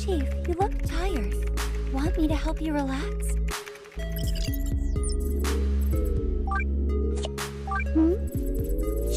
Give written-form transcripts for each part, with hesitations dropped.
Chief, you look tired. Want me to help you relax?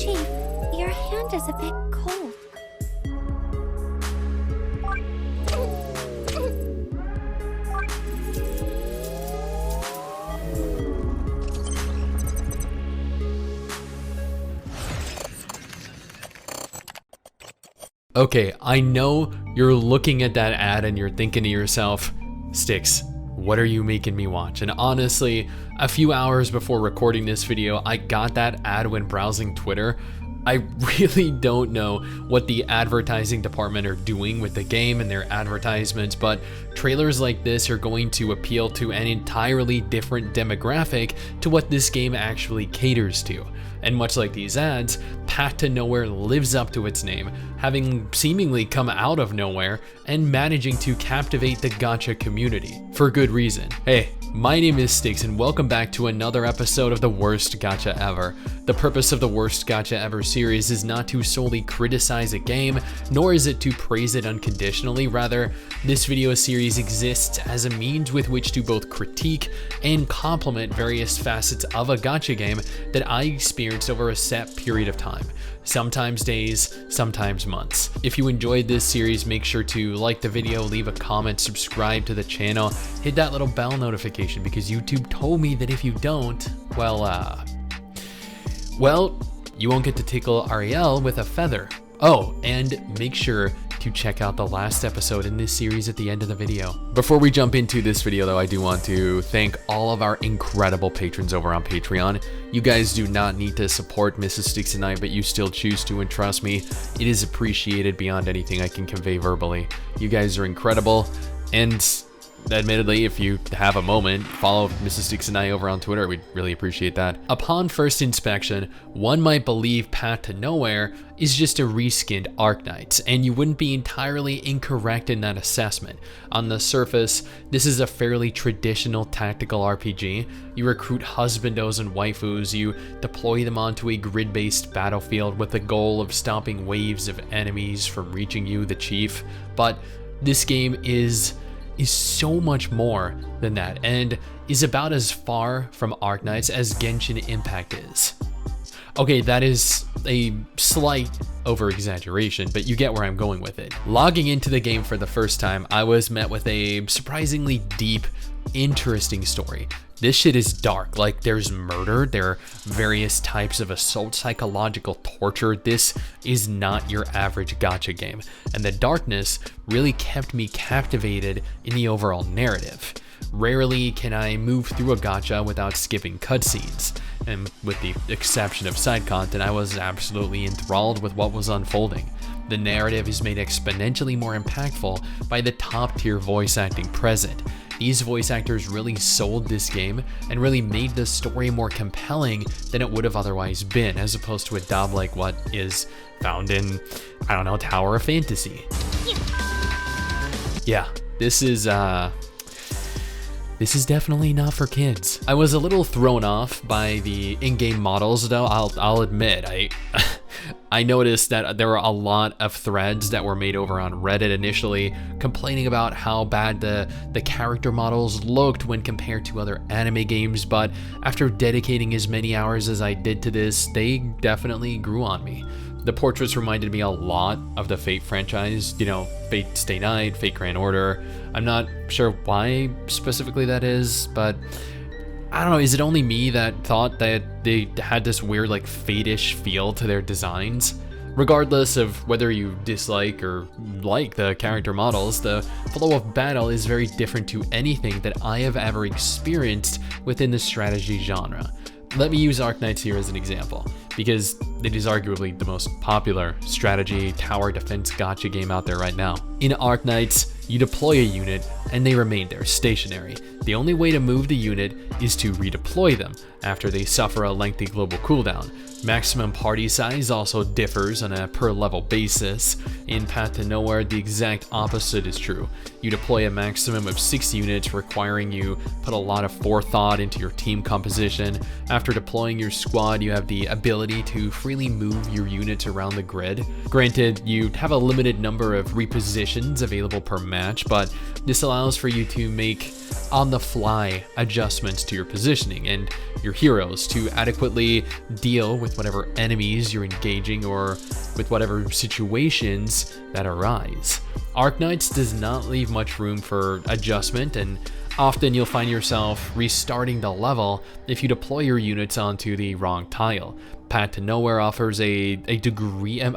Chief, your hand is a bit cold. Okay, I know you're looking at that ad and you're thinking to yourself, Stix, what are you making me watch? And honestly, a few hours before recording this video, I got that ad when browsing Twitter. I really don't know what the advertising department are doing with the game and their advertisements, but trailers like this are going to appeal to an entirely different demographic to what this game actually caters to. And much like these ads, Path to Nowhere lives up to its name, having seemingly come out of nowhere and managing to captivate the gacha community, for good reason. Hey, my name is Stix and welcome back to another episode of the Worst Gacha Ever. The purpose of the Worst Gacha Ever series is not to solely criticize a game, nor is it to praise it unconditionally. Rather, this video series exists as a means with which to both critique and complement various facets of a gacha game that I experienced over a set period of time. Sometimes days, sometimes months. If you enjoyed this series, make sure to like the video, leave a comment, subscribe to the channel, hit that little bell notification because YouTube told me that if you don't, well, you won't get to tickle Ariel with a feather. Oh, and make sure to check out the last episode in this series at the end of the video. Before we jump into this video though, I do want to thank all of our incredible patrons over on Patreon. You guys do not need to support Mrs. Stix and I, but you still choose to, and trust me, it is appreciated beyond anything I can convey verbally. You guys are incredible, and admittedly, if you have a moment, follow Mrs. Stix and I over on Twitter. We'd really appreciate that. Upon first inspection, one might believe Path to Nowhere is just a reskinned Arknights, and you wouldn't be entirely incorrect in that assessment. On the surface, this is a fairly traditional tactical RPG. You recruit husbandos and waifus, you deploy them onto a grid-based battlefield with the goal of stopping waves of enemies from reaching you, the chief. But this game is so much more than that, and is about as far from Arknights as Genshin Impact is. Okay, that is a slight over-exaggeration, but you get where I'm going with it. Logging into the game for the first time, I was met with a surprisingly deep, interesting story. This shit is dark, like there's murder, there are various types of assault, psychological torture. This is not your average gacha game, and the darkness really kept me captivated in the overall narrative. Rarely can I move through a gacha without skipping cutscenes, and with the exception of side content, I was absolutely enthralled with what was unfolding. The narrative is made exponentially more impactful by the top tier voice acting present. These voice actors really sold this game and really made the story more compelling than it would have otherwise been, as opposed to a dub like what is found in, I don't know, Tower of Fantasy. Yeah, this is definitely not for kids. I was a little thrown off by the in-game models though, I'll admit. I noticed that there were a lot of threads that were made over on Reddit initially complaining about how bad the character models looked when compared to other anime games, but after dedicating as many hours as I did to this, they definitely grew on me. The portraits reminded me a lot of the Fate franchise, you know, Fate Stay Night, Fate Grand Order. I'm not sure why specifically that is, but I don't know, is it only me that thought that they had this weird like Fate-ish feel to their designs? Regardless of whether you dislike or like the character models, the flow of battle is very different to anything that I have ever experienced within the strategy genre. Let me use Arknights here as an example, because it is arguably the most popular strategy tower defense gacha game out there right now. In Arknights, you deploy a unit and they remain there stationary. The only way to move the unit is to redeploy them after they suffer a lengthy global cooldown. Maximum party size also differs on a per level basis. In Path to Nowhere, the exact opposite is true. You deploy a maximum of 6 units, requiring you put a lot of forethought into your team composition. After deploying your squad, you have the ability to freely move your units around the grid. Granted, you have a limited number of repositions available per match, but this allows for you to make on-the-fly adjustments to your positioning and your heroes to adequately deal with whatever enemies you're engaging or with whatever situations that arise. Arknights does not leave much room for adjustment, and often you'll find yourself restarting the level if you deploy your units onto the wrong tile. Path to Nowhere offers a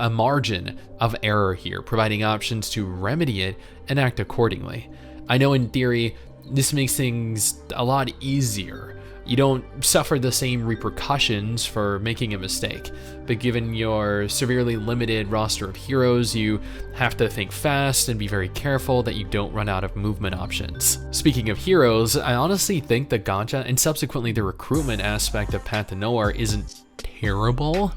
margin of error here, providing options to remedy it and act accordingly. I know in theory, this makes things a lot easier. You don't suffer the same repercussions for making a mistake, but given your severely limited roster of heroes, you have to think fast and be very careful that you don't run out of movement options. Speaking of heroes, I honestly think the gacha and subsequently the recruitment aspect of Path to Nowhere isn't terrible.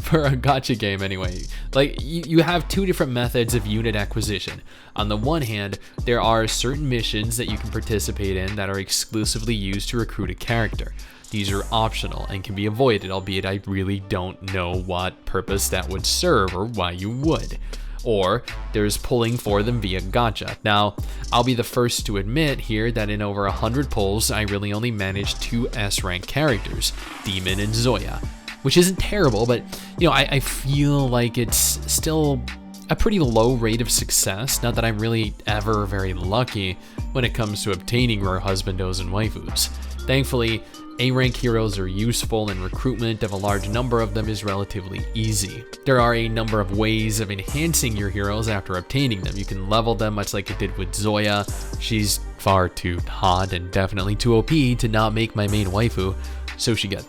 For a gacha game anyway. Like, you have two different methods of unit acquisition. On the one hand, there are certain missions that you can participate in that are exclusively used to recruit a character. These are optional and can be avoided, albeit I really don't know what purpose that would serve or why you would. Or there's pulling for them via gacha. Now, I'll be the first to admit here that in over 100 pulls, I really only managed 2 S-rank characters, Demon and Zoya. Which isn't terrible, but you know, I feel like it's still a pretty low rate of success. Not that I'm really ever very lucky when it comes to obtaining rare husbandos and waifus. Thankfully, A-rank heroes are useful and recruitment of a large number of them is relatively easy. There are a number of ways of enhancing your heroes after obtaining them. You can level them much like I did with Zoya. She's far too hot and definitely too OP to not make my main waifu, so she got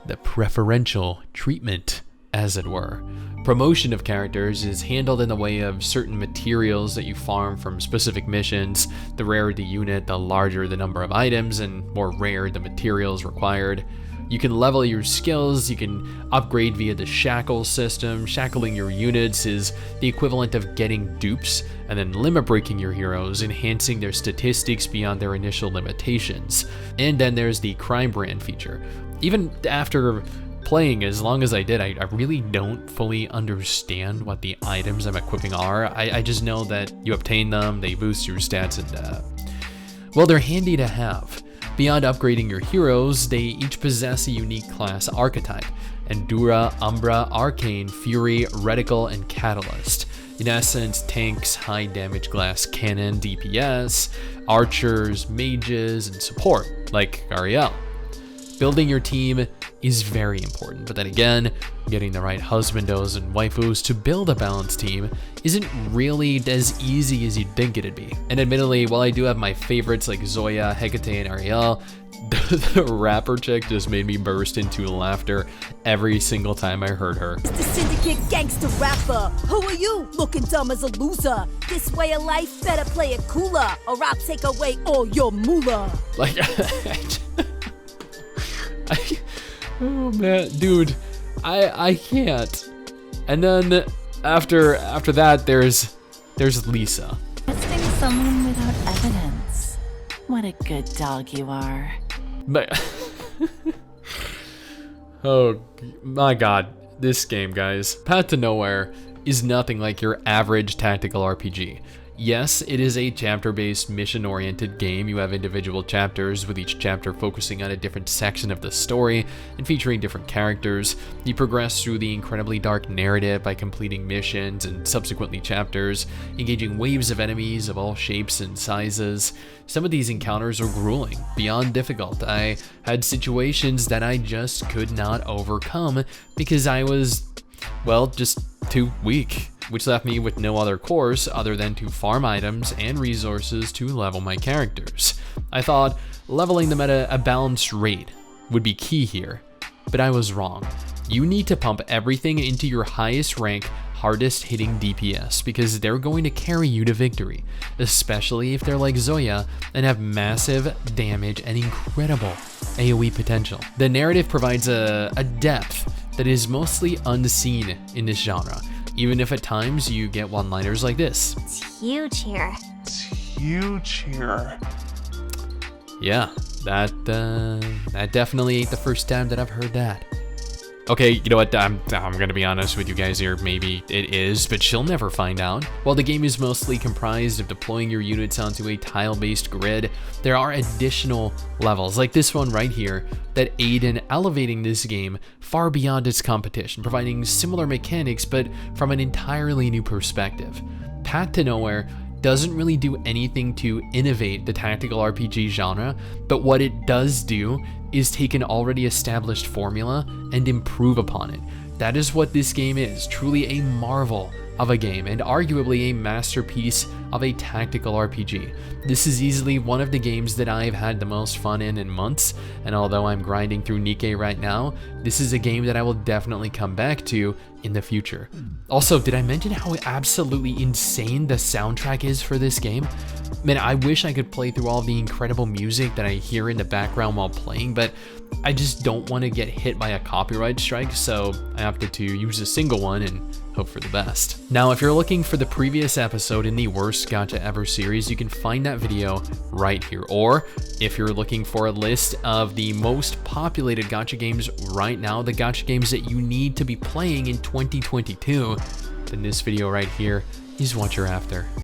the preferential treatment, as it were. Promotion of characters is handled in the way of certain materials that you farm from specific missions. The rarer the unit, the larger the number of items, and more rare the materials required. You can level your skills, you can upgrade via the shackle system. Shackling your units is the equivalent of getting dupes, and then limit breaking your heroes, enhancing their statistics beyond their initial limitations. And then there's the crime brand feature. Even after playing as long as I did, I really don't fully understand what the items I'm equipping are. I just know that you obtain them, they boost your stats, and well, they're handy to have. Beyond upgrading your heroes, they each possess a unique class archetype: Endura, Umbra, Arcane, Fury, Reticle, and Catalyst. In essence, tanks, high damage glass cannon, DPS, archers, mages, and support, like Ariel. Building your team is very important, but then again, getting the right husbandos and waifus to build a balanced team isn't really as easy as you'd think it'd be. And admittedly, while I do have my favorites like Zoya, Hecate, and Ariel, the rapper chick just made me burst into laughter every single time I heard her. It's the syndicate gangster rapper. Who are you? Looking dumb as a loser. This way of life, better play it cooler, or I'll take away all your moolah. Like, oh man, dude, I can't. And then after that, there's Lisa. Arresting someone without evidence. What a good dog you are. But oh my god, this game, guys. Path to Nowhere is nothing like your average tactical RPG. Yes, it is a chapter-based, mission-oriented game. You have individual chapters, with each chapter focusing on a different section of the story and featuring different characters. You progress through the incredibly dark narrative by completing missions and subsequently chapters, engaging waves of enemies of all shapes and sizes. Some of these encounters are grueling, beyond difficult. I had situations that I just could not overcome because I was, well, just too weak, which left me with no other course other than to farm items and resources to level my characters. I thought leveling them at a balanced rate would be key here, but I was wrong. You need to pump everything into your highest rank, hardest hitting DPS because they're going to carry you to victory, especially if they're like Zoya and have massive damage and incredible AoE potential. The narrative provides a depth that is mostly unseen in this genre, even if at times you get one-liners like this. It's huge here. It's huge here. Yeah, That definitely ain't the first time that I've heard that. Okay, you know what, I'm gonna be honest with you guys here, maybe it is, but she'll never find out. While the game is mostly comprised of deploying your units onto a tile-based grid, there are additional levels, like this one right here, that aid in elevating this game far beyond its competition, providing similar mechanics, but from an entirely new perspective. Path to Nowhere doesn't really do anything to innovate the tactical RPG genre, but what it does do is take an already established formula and improve upon it. That is what this game is, truly a marvel of a game and arguably a masterpiece of a tactical RPG. This is easily one of the games that I've had the most fun in months, and although I'm grinding through Nikke right now, this is a game that I will definitely come back to in the future. Also, did I mention how absolutely insane the soundtrack is for this game? Man, I wish I could play through all the incredible music that I hear in the background while playing, but I just don't want to get hit by a copyright strike, so I opted to use a single one and hope for the best. Now, if you're looking for the previous episode in the Worst Gacha Ever series, you can find that video right here. Or if you're looking for a list of the most populated gacha games right now, the gacha games that you need to be playing in 2022, then this video right here is what you're after.